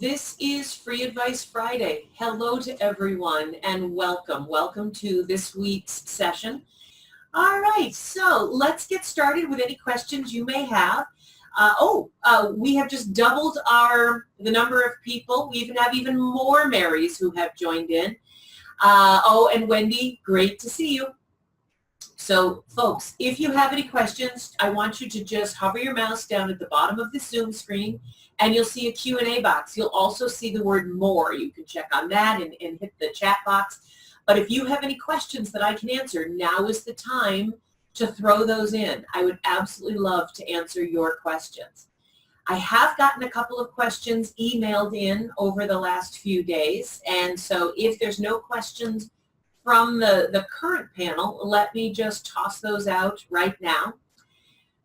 This is Free Advice Friday. Hello to everyone and welcome. Welcome to this week's session. All right, so let's get started with any questions you may have. We have just doubled the number of people. We even have even more Marys who have joined in. And Wendy, great to see you. So folks, if you have any questions, I want you to just hover your mouse down at the bottom of the Zoom screen and you'll see a Q&A box. You'll also see the word more. You can check on that and hit the chat box. But if you have any questions that I can answer, now is the time to throw those in. I would absolutely love to answer your questions. I have gotten a couple of questions emailed in over the last few days. And so if there's no questions from the current panel, let me just toss those out right now.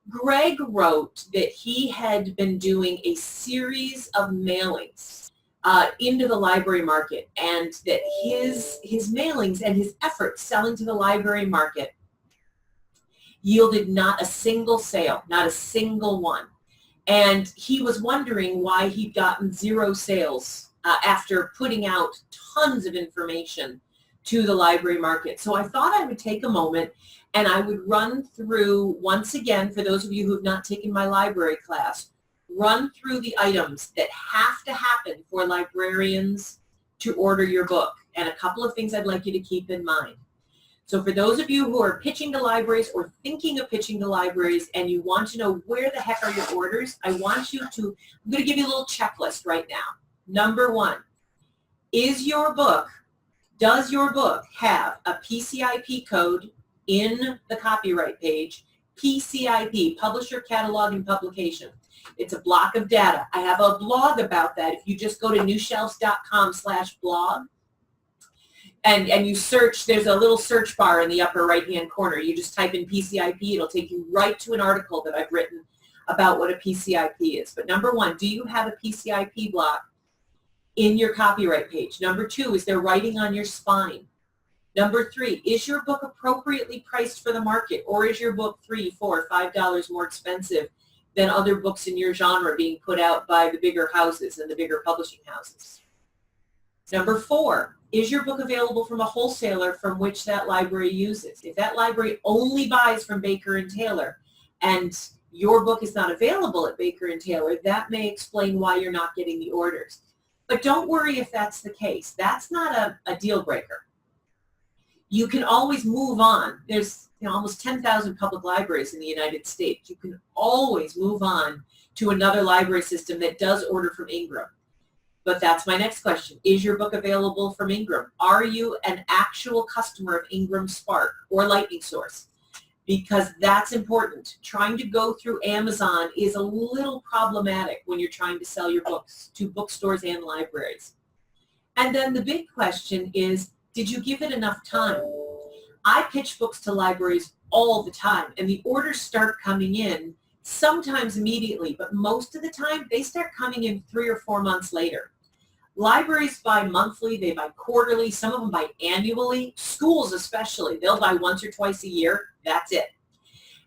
Greg wrote that he had been doing a series of mailings into the library market, and that his mailings and his efforts selling to the library market yielded not a single sale, not a single one. And he was wondering why he'd gotten zero sales after putting out tons of information to the library market. So I thought I would take a moment and I would run through, once again, for those of you who have not taken my library class, run through the items that have to happen for librarians to order your book, and a couple of things I'd like you to keep in mind. So for those of you who are pitching to libraries or thinking of pitching to libraries and you want to know where the heck are your orders, I'm going to give you a little checklist right now. Number one, does your book have a PCIP code in the copyright page? PCIP, Publisher Catalog and Publication. It's a block of data. I have a blog about that. If you just go to newshelves.com/blog and you search, there's a little search bar in the upper right-hand corner. You just type in PCIP. It'll take you right to an article that I've written about what a PCIP is. But number one, do you have a PCIP block in your copyright page? Number two, is there writing on your spine? Number three, is your book appropriately priced for the market, or is your book $3, $4, $5 more expensive than other books in your genre being put out by the bigger houses and the bigger publishing houses? Number four, is your book available from a wholesaler from which that library uses? If that library only buys from Baker and Taylor and your book is not available at Baker and Taylor, that may explain why you're not getting the orders. But don't worry if that's the case. That's not a deal breaker. You can always move on. There's almost 10,000 public libraries in the United States. You can always move on to another library system that does order from Ingram. But that's my next question. Is your book available from Ingram? Are you an actual customer of Ingram Spark or Lightning Source? Because that's important. Trying to go through Amazon is a little problematic when you're trying to sell your books to bookstores and libraries. And then the big question is, did you give it enough time? I pitch books to libraries all the time, and the orders start coming in sometimes immediately, but most of the time they start coming in 3 or 4 months later. Libraries buy monthly, they buy quarterly, some of them buy annually. Schools especially, they'll buy once or twice a year, that's it.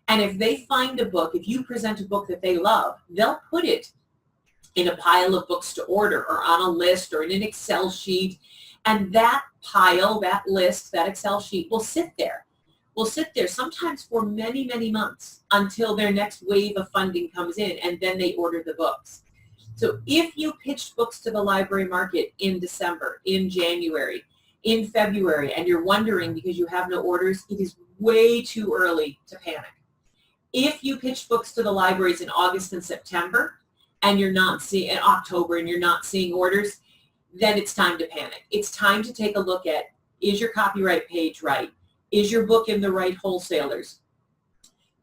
And if they find a book, if you present a book that they love, they'll put it in a pile of books to order or on a list or in an Excel sheet. And that pile, that list, that Excel sheet will sit there. Will sit there sometimes for many, many months until their next wave of funding comes in, and then they order the books. So if you pitched books to the library market in December, in January, in February, and you're wondering because you have no orders, it is way too early to panic. If you pitched books to the libraries in August and September, and you're not seeing, in October, and you're not seeing orders, then it's time to panic. It's time to take a look at, is your copyright page right? Is your book in the right wholesalers?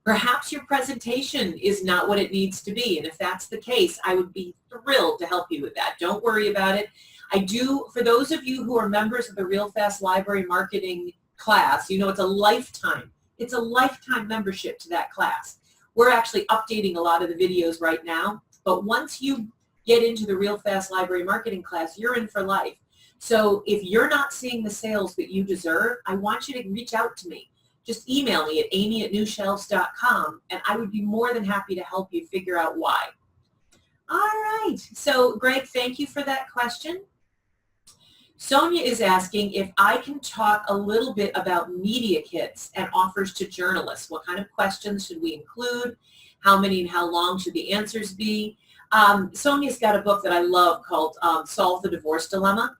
Perhaps your presentation is not what it needs to be, and if that's the case, I would be thrilled to help you with that. Don't worry about it. I do, for those of you who are members of the Real Fast Library Marketing class, you know it's a lifetime membership to that class. We're actually updating a lot of the videos right now, but once you get into the Real Fast Library Marketing class, you're in for life. So if you're not seeing the sales that you deserve, I want you to reach out to me. Just email me at amy@newshelves.com, and I would be more than happy to help you figure out why. All right. So, Greg, thank you for that question. Sonia is asking if I can talk a little bit about media kits and offers to journalists. What kind of questions should we include? How many and how long should the answers be? Sonia's got a book that I love called Solve the Divorce Dilemma.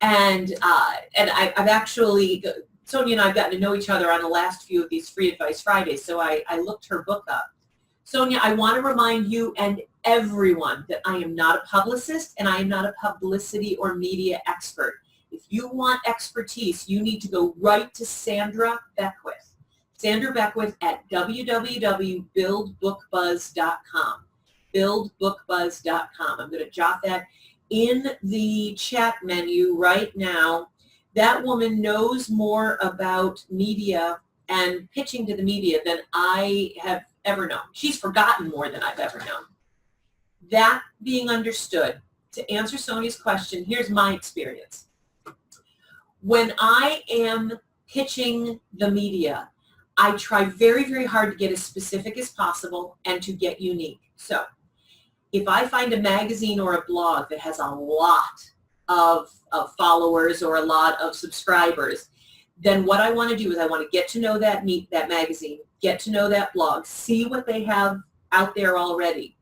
And I've actually, Sonia and I have gotten to know each other on the last few of these Free Advice Fridays, so I looked her book up. Sonia, I want to remind you and everyone that I am not a publicist and I am not a publicity or media expert. If you want expertise, you need to go right to Sandra Beckwith. Sandra Beckwith at www.buildbookbuzz.com. Buildbookbuzz.com. I'm going to jot that in the chat menu right now. That woman knows more about media and pitching to the media than I have ever known. She's forgotten more than I've ever known. That being understood, to answer Sonia's question, here's my experience. When I am pitching the media, I try very, very hard to get as specific as possible and to get unique. So if I find a magazine or a blog that has a lot of followers or a lot of subscribers, then what I want to do is I want to get to know that magazine, get to know that blog, see what they have out there already,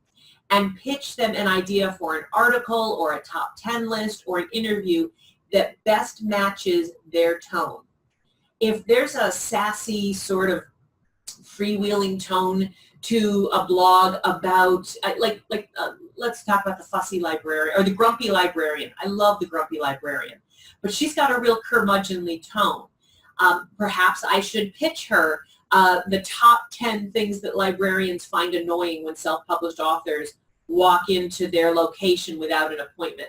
and pitch them an idea for an article or a top 10 list or an interview that best matches their tone. If there's a sassy sort of freewheeling tone to a blog about, let's talk about the fussy librarian or the grumpy librarian. I love the grumpy librarian, but she's got a real curmudgeonly tone. Perhaps I should pitch her the top 10 things that librarians find annoying when self-published authors walk into their location without an appointment.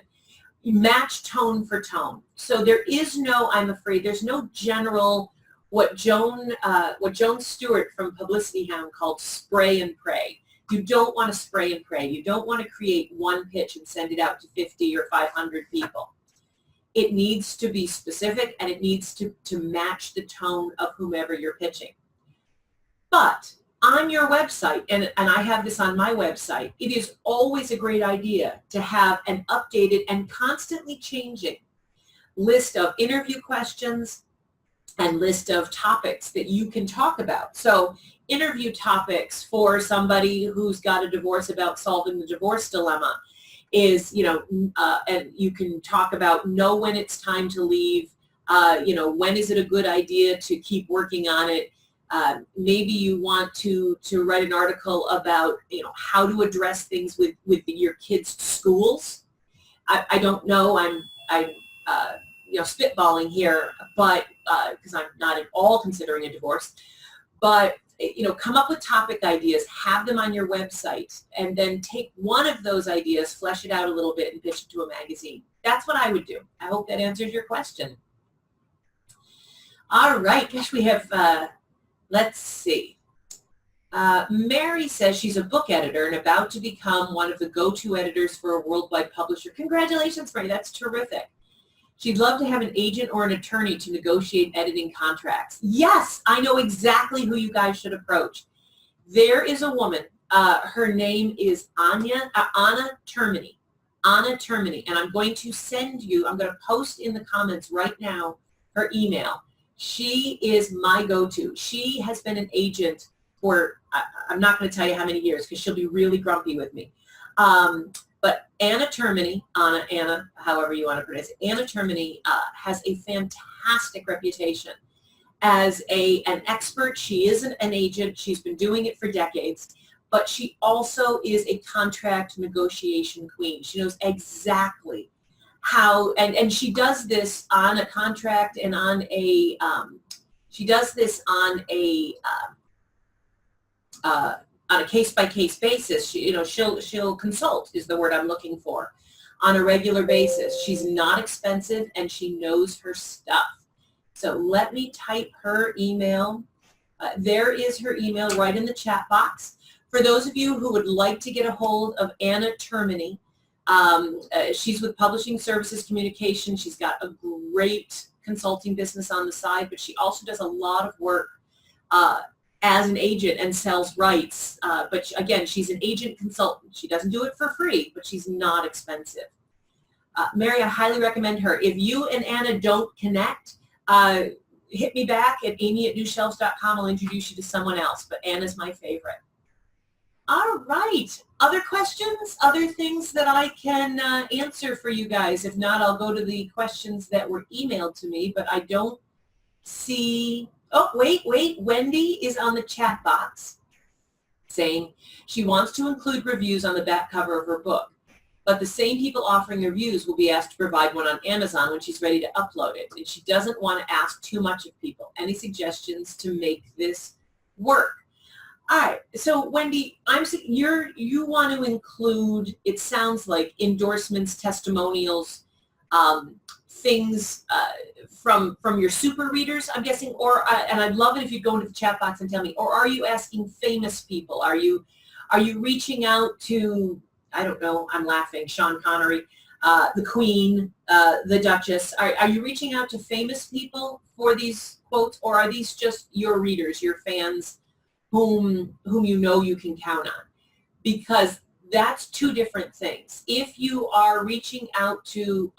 Match tone for tone. So there is no, I'm afraid, there's no general, what Joan Stewart from Publicity Hound called spray and pray. You don't want to spray and pray. You don't want to create one pitch and send it out to 50 or 500 people. It needs to be specific and it needs to match the tone of whomever you're pitching. But on your website, and I have this on my website, it is always a great idea to have an updated and constantly changing list of interview questions and list of topics that you can talk about. So interview topics for somebody who's got a divorce about solving the divorce dilemma is, and you can talk about know when it's time to leave, when is it a good idea to keep working on it. Maybe you want to write an article about, how to address things with your kids' schools. I don't know, I'm spitballing here, but because I'm not at all considering a divorce, but come up with topic ideas, have them on your website, and then take one of those ideas, flesh it out a little bit, and pitch it to a magazine. That's what I would do. I hope that answers your question. All right, gosh, we have, let's see. Mary says she's a book editor and about to become one of the go-to editors for a worldwide publisher. Congratulations, Mary, that's terrific. She'd love to have an agent or an attorney to negotiate editing contracts. Yes, I know exactly who you guys should approach. There is a woman, her name is Anna Termini. Anna Termini, and I'm going to post in the comments right now her email. She is my go-to. She has been an agent for, I'm not going to tell you how many years because she'll be really grumpy with me. But Anna Termini, Anna, however you want to pronounce it, Anna Termini has a fantastic reputation as an expert. She is an agent. She's been doing it for decades. But she also is a contract negotiation queen. She knows exactly how, and she does this on a contract and on a, on a case-by-case basis. She'll consult is the word I'm looking for on a regular basis. She's not expensive and she knows her stuff. So let me type her email. There is her email right in the chat box. For those of you who would like to get a hold of Anna Termini, she's with Publishing Services Communication. She's got a great consulting business on the side, but she also does a lot of work as an agent and sells rights. But again, she's an agent consultant. She doesn't do it for free, but she's not expensive. Mary, I highly recommend her. If you and Anna don't connect, hit me back at amy@newshelves.com. I'll introduce you to someone else, but Anna's my favorite. All right. Other questions? Other things that I can answer for you guys? If not, I'll go to the questions that were emailed to me, but I don't see... Oh, wait. Wendy is on the chat box saying she wants to include reviews on the back cover of her book, but the same people offering the reviews will be asked to provide one on Amazon when she's ready to upload it, and she doesn't want to ask too much of people. Any suggestions to make this work? All right, so Wendy, you want to include, it sounds like, endorsements, testimonials, things from your super readers, I'm guessing, or and I'd love it if you'd go into the chat box and tell me, or are you asking famous people? Are you reaching out to, I don't know, I'm laughing, Sean Connery, the Queen, the Duchess? Are you reaching out to famous people for these quotes, or are these just your readers, your fans, whom you know you can count on? Because that's two different things. If you are reaching out to,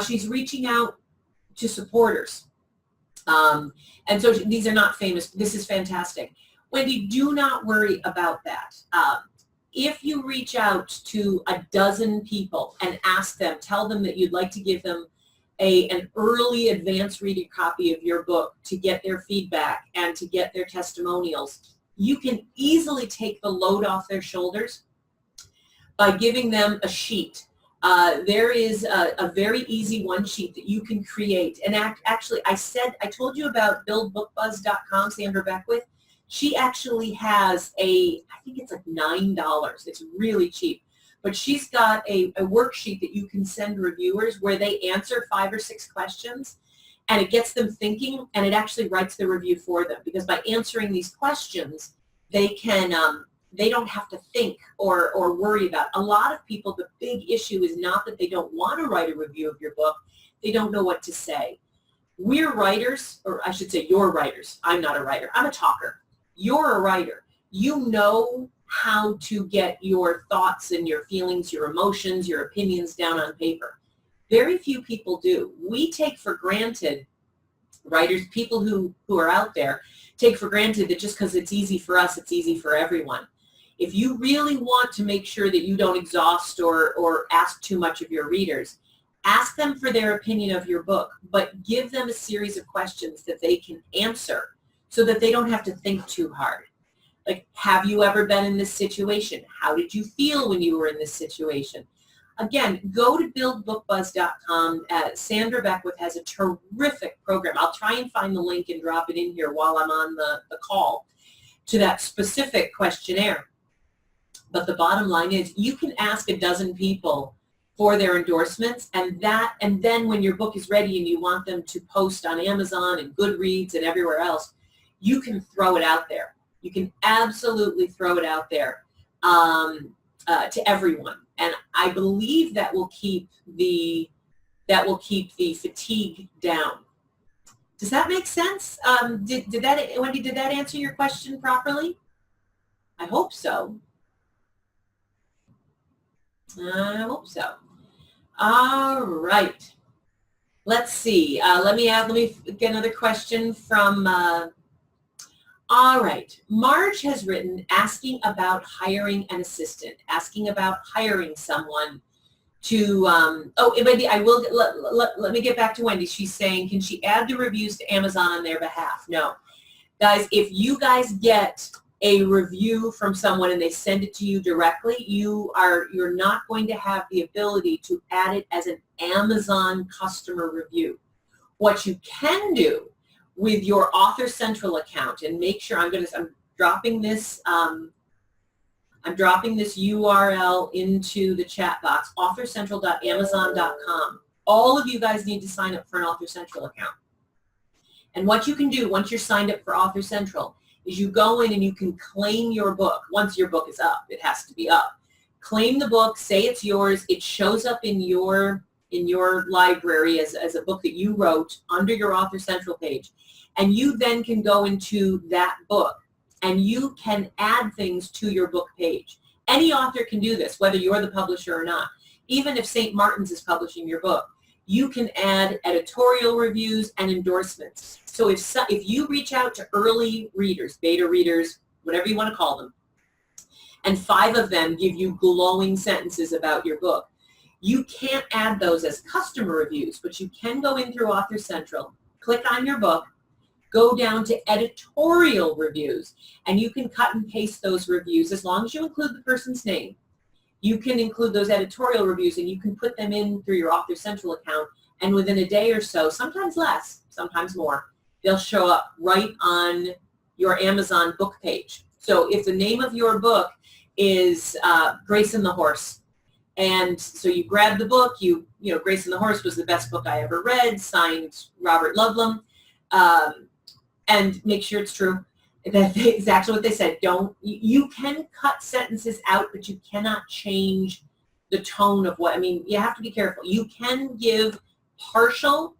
she's reaching out to supporters. And so these are not famous. This is fantastic. Wendy, do not worry about that. If you reach out to a dozen people and ask them, tell them that you'd like to give them an early advanced reading copy of your book to get their feedback and to get their testimonials, you can easily take the load off their shoulders by giving them a sheet. There is a very easy one sheet that you can create. And actually, I told you about buildbookbuzz.com, Sandra Beckwith. She actually has I think it's like $9. It's really cheap. But she's got a worksheet that you can send reviewers where they answer 5 or 6 questions, and it gets them thinking, and it actually writes the review for them. Because by answering these questions, they don't have to think or worry about. A lot of people, the big issue is not that they don't want to write a review of your book. They don't know what to say. We're writers, or I should say you're writers. I'm not a writer. I'm a talker. You're a writer. You know how to get your thoughts and your feelings, your emotions, your opinions down on paper. Very few people do. We take for granted, writers, people who are out there, take for granted that just because it's easy for us, it's easy for everyone. If you really want to make sure that you don't exhaust or ask too much of your readers, ask them for their opinion of your book, but give them a series of questions that they can answer so that they don't have to think too hard. Like, have you ever been in this situation? How did you feel when you were in this situation? Again, go to buildbookbuzz.com. Sandra Beckwith has a terrific program. I'll try and find the link and drop it in here while I'm on the call to that specific questionnaire. But the bottom line is you can ask a dozen people for their endorsements, and then when your book is ready and you want them to post on Amazon and Goodreads and everywhere else, you can throw it out there. You can absolutely throw it out there to everyone, and I believe that will keep the fatigue down. Does that make sense? Wendy, did that answer your question properly? I hope so. I hope so. All right. Let's see. Let me get another question from. All right. Marge has written asking about hiring an assistant, asking about hiring someone to. Wendy, I will. Let me get back to Wendy. She's saying, can she add the reviews to Amazon on their behalf? No, guys. If you guys get a review from someone and they send it to you directly, you're not going to have the ability to add it as an Amazon customer review. What you can do with your Author Central account, and make sure I'm dropping this URL into the chat box, authorcentral.amazon.com. All of you guys need to sign up for an Author Central account. And what you can do once you're signed up for Author Central is you go in and you can claim your book. Once your book is up, it has to be up. Claim the book, say it's yours. It shows up in your library as a book that you wrote under your Author Central page. And you then can go into that book and you can add things to your book page. Any author can do this, whether you're the publisher or not. Even if St. Martin's is publishing your book, you can add editorial reviews and endorsements. So if you reach out to early readers, beta readers, whatever you want to call them, and 5 of them give you glowing sentences about your book, you can't add those as customer reviews, but you can go in through Author Central, click on your book, go down to editorial reviews, and you can cut and paste those reviews as long as you include the person's name. You can include those editorial reviews and you can put them in through your Author Central account, and within a day or so, sometimes less, sometimes more, they'll show up right on your Amazon book page. So if the name of your book is Grace and the Horse, and so you grab the book, you know, Grace and the Horse was the best book I ever read, signed Robert Ludlum, and make sure it's true. That's exactly what they said. You can cut sentences out, but you cannot change the tone of what, I mean, you have to be careful. You can give partial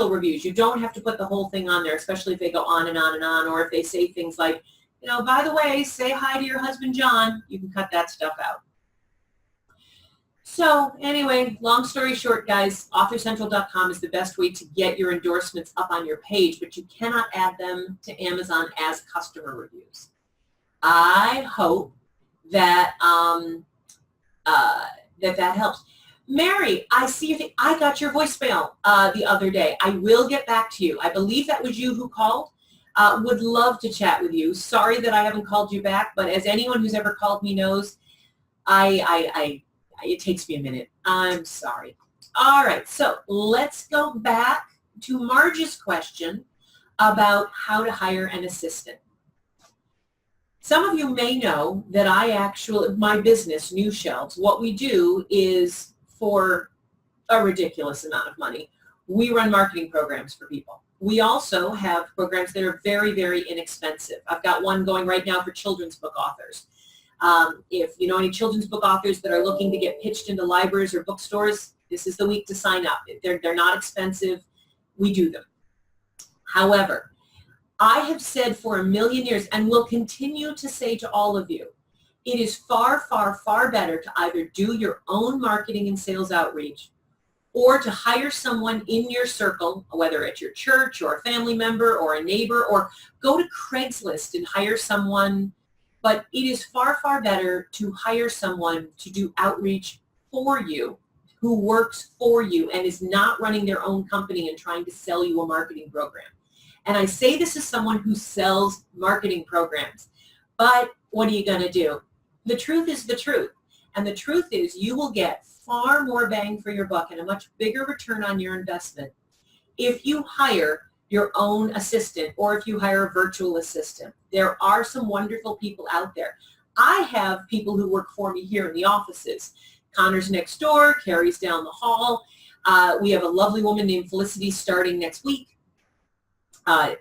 reviews. You don't have to put the whole thing on there, especially if they go on and on and on, or if they say things like, you know, by the way, say hi to your husband, John. You can cut that stuff out. So anyway, long story short, guys, AuthorCentral.com is the best way to get your endorsements up on your page, but you cannot add them to Amazon as customer reviews. I hope that that helps. Mary, I see you. I got your voicemail the other day. I will get back to you. I believe that was you who called. Would love to chat with you. Sorry that I haven't called you back, but as anyone who's ever called me knows, it takes me a minute. I'm sorry. All right, so let's go back to Marge's question about how to hire an assistant. Some of you may know that my business, New Shelves, what we do is, for a ridiculous amount of money, we run marketing programs for people. We also have programs that are very, very inexpensive. I've got one going right now for children's book authors. If you know any children's book authors that are looking to get pitched into libraries or bookstores, this is the week to sign up. They're not expensive. We do them. However, I have said for a million years, and will continue to say to all of you, it is far, far, far better to either do your own marketing and sales outreach, or to hire someone in your circle, whether at your church or a family member or a neighbor, or go to Craigslist and hire someone. But it is far, far better to hire someone to do outreach for you, who works for you and is not running their own company and trying to sell you a marketing program. And I say this as someone who sells marketing programs. But what are you going to do? The truth is the truth. And the truth is you will get far more bang for your buck and a much bigger return on your investment if you hire your own assistant, or if you hire a virtual assistant. There are some wonderful people out there. I have people who work for me here in the offices. Connor's next door, Carrie's down the hall. We have a lovely woman named Felicity starting next week. But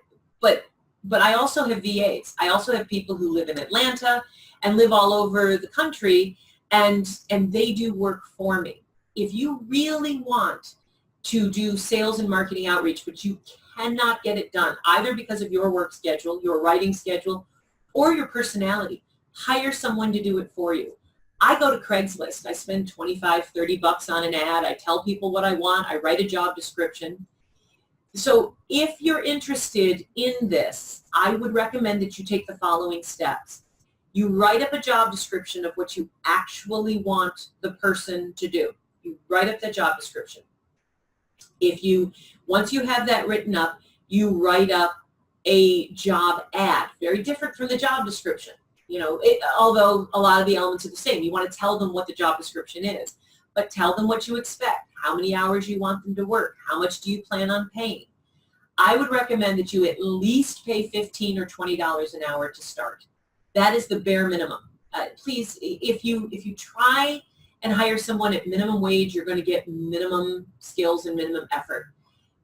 I also have VAs. I also have people who live in Atlanta and live all over the country, and they do work for me. If you really want to do sales and marketing outreach, but you cannot get it done, either because of your work schedule, your writing schedule, or your personality, hire someone to do it for you. I go to Craigslist. I spend $25, $30 on an ad. I tell people what I want. I write a job description. So if you're interested in this, I would recommend that you take the following steps. You write up a job description of what you actually want the person to do. You write up the job description. Once you have that written up, you write up a job ad, very different from the job description. You know, although a lot of the elements are the same. You want to tell them what the job description is, but tell them what you expect, how many hours you want them to work, how much do you plan on paying. I would recommend that you at least pay $15 or $20 an hour to start. That is the bare minimum. Please, if you try and hire someone at minimum wage, you're going to get minimum skills and minimum effort.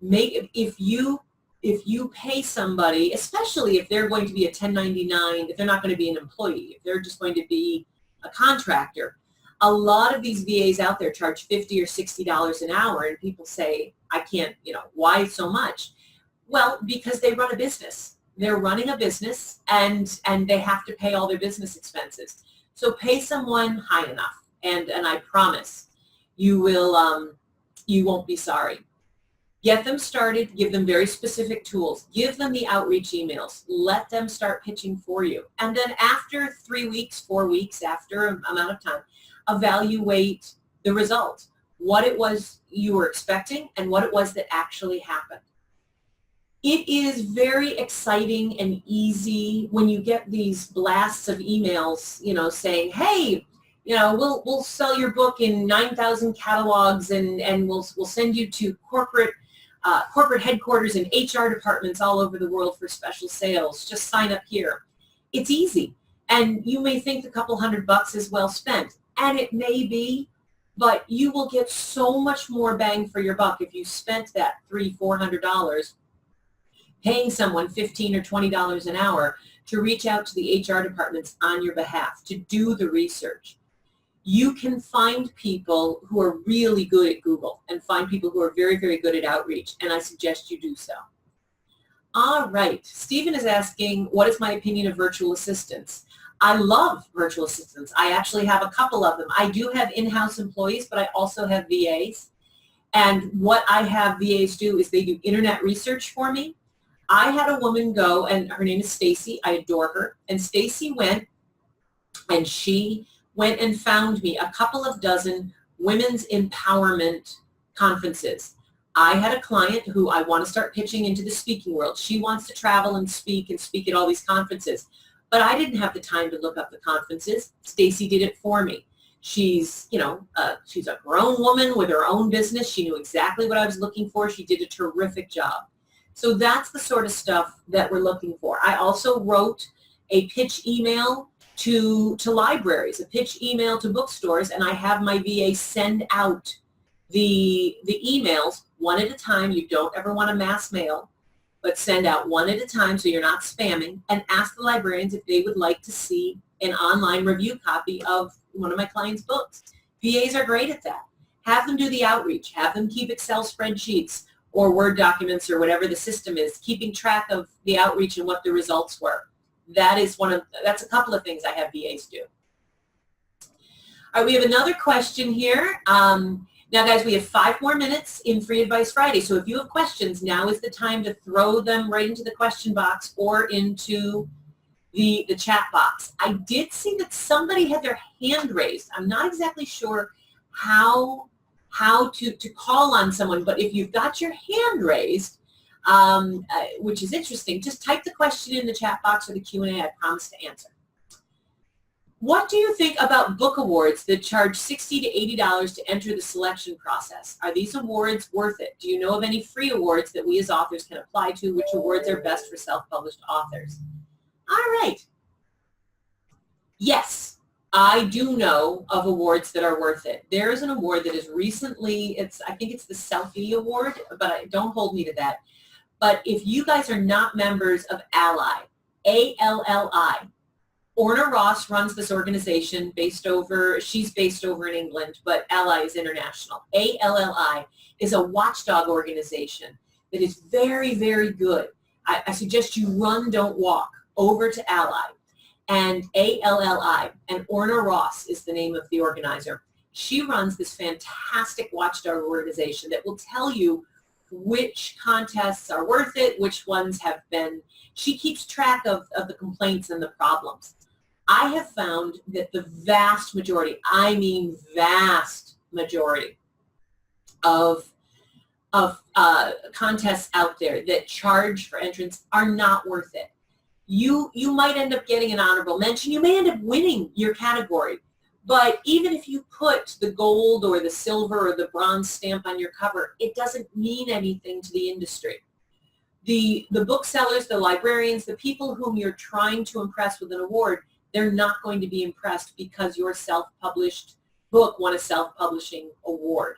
If you pay somebody, especially if they're going to be a 1099, if they're not going to be an employee, if they're just going to be a contractor, a lot of these VAs out there charge $50 or $60 an hour, and people say, I can't, why so much? Well, because they run a business. they're running a business and they have to pay all their business expenses. So pay someone high enough, and I promise you won't be sorry. Get them started, give them very specific tools, give them the outreach emails, let them start pitching for you. And then after 3 weeks, 4 weeks, after an amount of time, evaluate the results, what it was you were expecting and what it was that actually happened. It is very exciting and easy when you get these blasts of emails, saying, hey, we'll sell your book in 9,000 catalogs and we'll send you to corporate headquarters and HR departments all over the world for special sales. Just sign up here. It's easy. And you may think the couple $100 is well spent. And it may be, but you will get so much more bang for your buck if you spent that $300-400 paying someone $15 or $20 an hour to reach out to the HR departments on your behalf, to do the research. You can find people who are really good at Google and find people who are very, very good at outreach, and I suggest you do so. All right, Stephen is asking, what is my opinion of virtual assistants? I love virtual assistants. I actually have a couple of them. I do have in-house employees, but I also have VAs. And what I have VAs do is they do internet research for me. I had a woman go, and her name is Stacy. I adore her. And Stacy went, and she went and found me a couple of dozen women's empowerment conferences. I had a client who I want to start pitching into the speaking world. She wants to travel and speak at all these conferences. But I didn't have the time to look up the conferences. Stacy did it for me. She's a grown woman with her own business. She knew exactly what I was looking for. She did a terrific job. So that's the sort of stuff that we're looking for. I also wrote a pitch email to libraries, a pitch email to bookstores, and I have my VA send out the emails one at a time. You don't ever want to mass mail, but send out one at a time so you're not spamming, and ask the librarians if they would like to see an online review copy of one of my clients' books. VAs are great at that. Have them do the outreach. Have them keep Excel spreadsheets or Word documents or whatever the system is, keeping track of the outreach and what the results were. That's a couple of things I have VAs do. All right, we have another question here. Now, guys, we have 5 more minutes in Free Advice Friday, so if you have questions, now is the time to throw them right into the question box or into the chat box. I did see that somebody had their hand raised. I'm not exactly sure how to call on someone, but if you've got your hand raised, which is interesting, just type the question in the chat box or the Q&A. I promise to answer. What do you think about book awards that charge $60 to $80 to enter the selection process? Are these awards worth it? Do you know of any free awards that we as authors can apply to? Which awards are best for self-published authors? All right. Yes, I do know of awards that are worth it. There is an award that is recently, I think it's the Selfie Award, but don't hold me to that. But if you guys are not members of ALLI, A-L-L-I, Orna Ross runs this organization she's based over in England, but ALLI is international. ALLI is a watchdog organization that is very, very good. I suggest you run, don't walk, over to ALLI. And ALLI, and Orna Ross is the name of the organizer. She runs this fantastic watchdog organization that will tell you which contests are worth it, which ones have been. She keeps track of the complaints and the problems. I have found that the vast majority, I mean vast majority of contests out there that charge for entrance are not worth it. You might end up getting an honorable mention. You may end up winning your category. But even if you put the gold or the silver or the bronze stamp on your cover, it doesn't mean anything to the industry. The booksellers, the librarians, the people whom you're trying to impress with an award, they're not going to be impressed because your self-published book won a self-publishing award.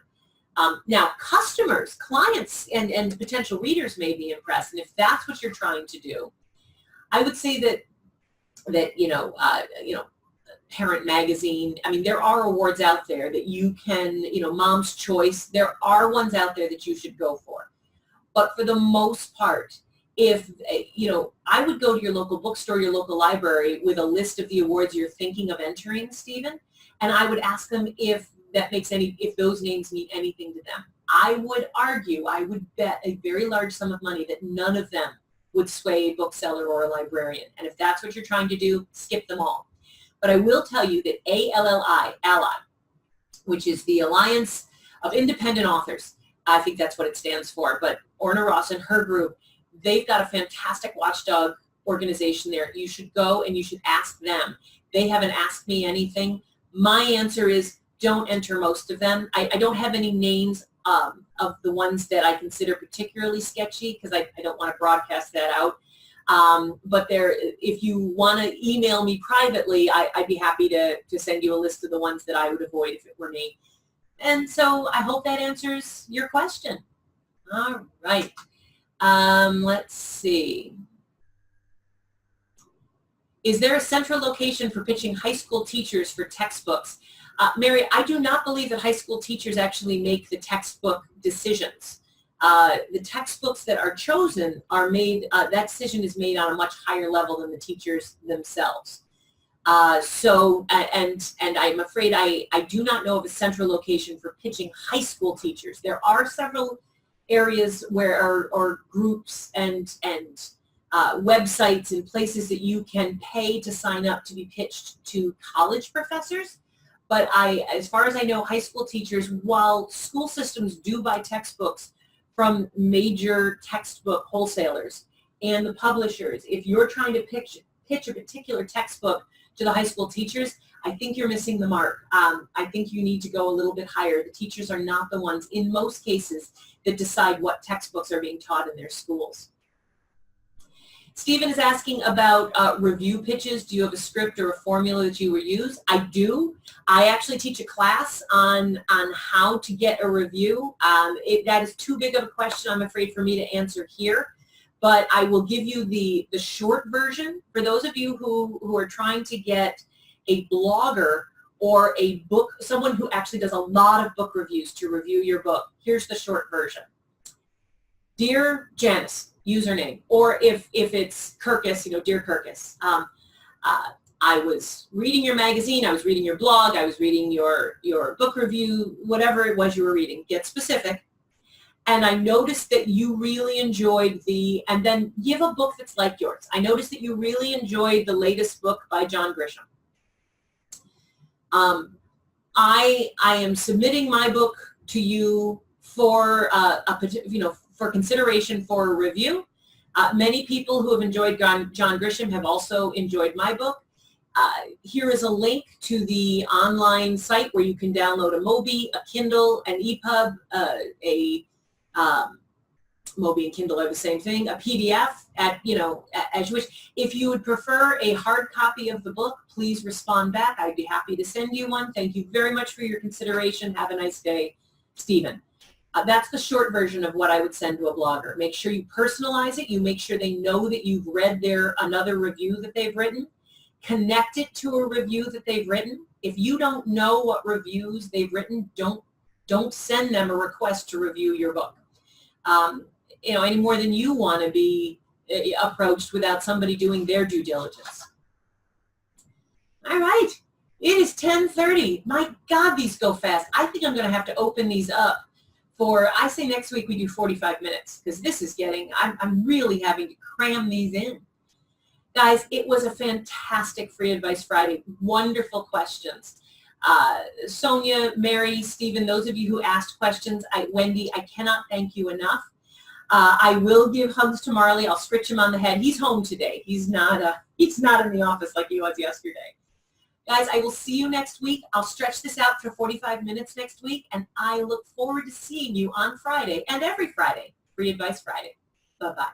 Now, customers, clients, and potential readers may be impressed, and if that's what you're trying to do, I would say that Parent Magazine, I mean, there are awards out there that you can, Mom's Choice, there are ones out there that you should go for. But for the most part, if, I would go to your local bookstore, your local library with a list of the awards you're thinking of entering, Stephen, and I would ask them if those names mean anything to them. I would argue, I would bet a very large sum of money that none of them would sway a bookseller or a librarian. And if that's what you're trying to do, skip them all. But I will tell you that ALLI, Ally, which is the Alliance of Independent Authors, I think that's what it stands for, but Orna Ross and her group, they've got a fantastic watchdog organization there. You should go and you should ask them. They haven't asked me anything. My answer is don't enter most of them. I don't have any names of the ones that I consider particularly sketchy because I don't want to broadcast that out. But if you want to email me privately, I'd be happy to send you a list of the ones that I would avoid if it were me. And so I hope that answers your question. All right. Let's see. Is there a central location for pitching high school teachers for textbooks? Mary, I do not believe that high school teachers actually make the textbook decisions. The textbooks that are chosen are made, that decision is made on a much higher level than the teachers themselves. And I'm afraid I do not know of a central location for pitching high school teachers. There are several areas where, or groups and websites and places that you can pay to sign up to be pitched to college professors. But as far as I know, high school teachers, while school systems do buy textbooks from major textbook wholesalers and the publishers, if you're trying to pitch a particular textbook to the high school teachers, I think you're missing the mark. I think you need to go a little bit higher. The teachers are not the ones, in most cases, that decide what textbooks are being taught in their schools. Stephen is asking about review pitches. Do you have a script or a formula that you would use? I do. I actually teach a class on how to get a review. That is too big of a question, I'm afraid, for me to answer here. But I will give you the short version. For those of you who are trying to get a blogger or a book, someone who actually does a lot of book reviews to review your book, here's the short version. Dear Janice, username, or if it's Kirkus, Dear Kirkus. I was reading your magazine, I was reading your blog, I was reading your book review, whatever it was you were reading. Get specific. And I noticed that you really enjoyed and then give a book that's like yours. I noticed that you really enjoyed the latest book by John Grisham. I am submitting my book to you for for consideration for a review. Many people who have enjoyed John Grisham have also enjoyed my book. Here is a link to the online site where you can download a Mobi, a Kindle, an EPUB, Mobi and Kindle are the same thing, a PDF as you wish. If you would prefer a hard copy of the book, please respond back. I'd be happy to send you one. Thank you very much for your consideration. Have a nice day, Stephen. That's the short version of what I would send to a blogger. Make sure you personalize it. You make sure they know that you've read another review that they've written. Connect it to a review that they've written. If you don't know what reviews they've written, don't send them a request to review your book. Any more than you want to be approached without somebody doing their due diligence. All right, it is 10:30. My God, these go fast. I think I'm going to have to open these up I say next week we do 45 minutes because this is I'm really having to cram these in. Guys, it was a fantastic Free Advice Friday. Wonderful questions. Sonia, Mary, Stephen, those of you who asked questions, Wendy, I cannot thank you enough. I will give hugs to Marley. I'll scritch him on the head. He's home today. He's not in the office like he was yesterday. Guys, I will see you next week. I'll stretch this out for 45 minutes next week, and I look forward to seeing you on Friday and every Friday, Free Advice Friday. Bye-bye.